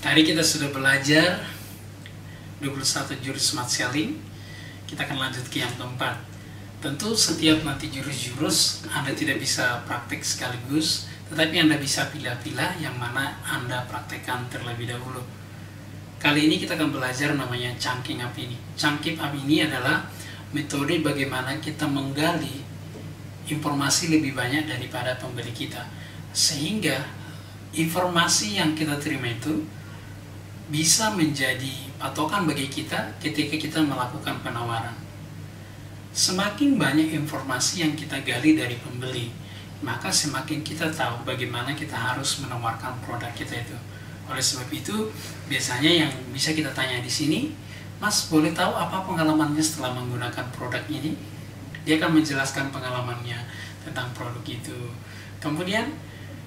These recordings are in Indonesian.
Hari kita sudah belajar 21 jurus smart selling. Kita akan lanjut ke yang keempat. Tentu setiap nanti jurus-jurus Anda tidak bisa praktek sekaligus, tetapi Anda bisa pilih-pilih yang mana Anda praktekkan terlebih dahulu. Kali ini kita akan belajar namanya chunking up ini. Chunking up ini adalah metode bagaimana kita menggali informasi lebih banyak daripada pembeli kita, sehingga informasi yang kita terima itu bisa menjadi patokan bagi kita ketika kita melakukan penawaran. Semakin banyak informasi yang kita gali dari pembeli, maka semakin kita tahu bagaimana kita harus menawarkan produk kita itu. Oleh sebab itu, biasanya yang bisa kita tanya di sini, Mas, boleh tahu apa pengalamannya setelah menggunakan produk ini? Dia akan menjelaskan pengalamannya tentang produk itu. Kemudian,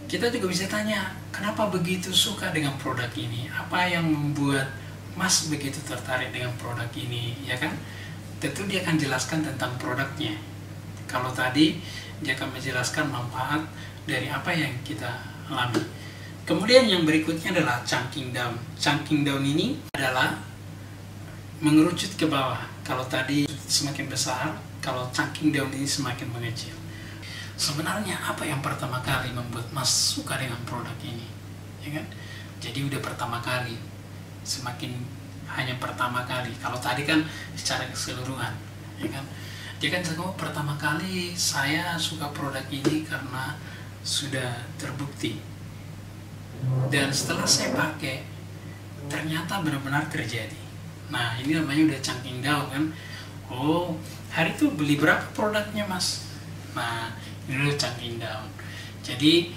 kita juga bisa tanya, kenapa begitu suka dengan produk ini? Apa yang membuat Mas begitu tertarik dengan produk ini, ya kan? Tentu dia akan jelaskan tentang produknya. Kalau tadi, dia akan menjelaskan manfaat dari apa yang kita alami. Kemudian yang berikutnya adalah chunking down. Chunking down ini adalah mengerucut ke bawah. Kalau tadi semakin besar, kalau chunking down ini semakin mengecil. Sebenarnya apa yang pertama kali membuat Mas suka dengan produk ini, ya kan? Jadi udah pertama kali, semakin hanya pertama kali. Kalau tadi kan secara keseluruhan, ya kan? Dia kan pertama kali saya suka produk ini karena sudah terbukti. Dan setelah saya pakai, ternyata benar-benar terjadi. Nah, ini namanya udah chunking down kan? Oh, hari itu beli berapa produknya Mas? Nah, ini udah chunking down. Jadi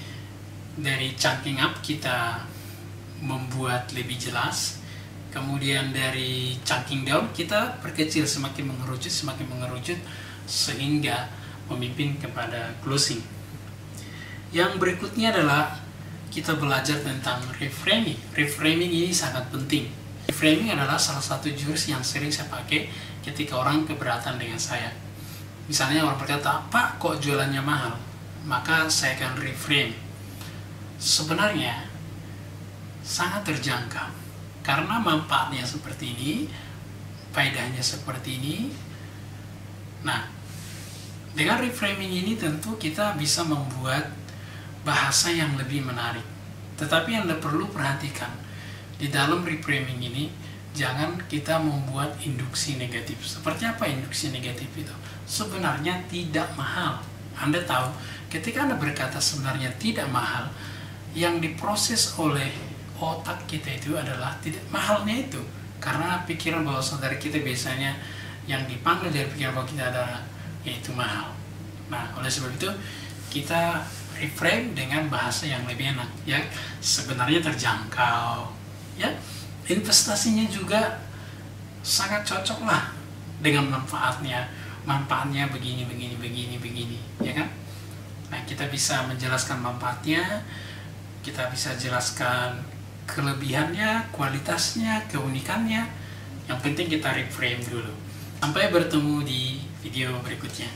dari chunking up kita membuat lebih jelas. Kemudian dari chunking down kita perkecil, semakin mengerucut sehingga memimpin kepada closing. Yang berikutnya adalah kita belajar tentang reframing. Reframing ini sangat penting. Reframing adalah salah satu jurus yang sering saya pakai ketika orang keberatan dengan saya. Misalnya orang berkata, Pak, kok jualannya mahal? Maka saya akan reframe. Sebenarnya sangat terjangkau. Karena manfaatnya seperti ini, faedahnya seperti ini. Nah, dengan reframing ini tentu kita bisa membuat bahasa yang lebih menarik. Tetapi Anda perlu perhatikan, di dalam reframing ini, jangan kita membuat induksi negatif. Seperti apa induksi negatif itu? Sebenarnya tidak mahal. Anda tahu, ketika Anda berkata sebenarnya tidak mahal, yang diproses oleh otak kita itu adalah tidak mahalnya itu. Karena pikiran bawah sadar kita biasanya yang dipanggil dari pikiran bawah kita adalah yaitu mahal. Nah, oleh sebab itu, kita reframe dengan bahasa yang lebih enak, ya, sebenarnya terjangkau, ya, investasinya juga sangat cocok lah dengan manfaatnya begini, ya kan? Nah, kita bisa menjelaskan manfaatnya, kita bisa jelaskan kelebihannya, kualitasnya, keunikannya. Yang penting kita reframe dulu. Sampai bertemu di video berikutnya.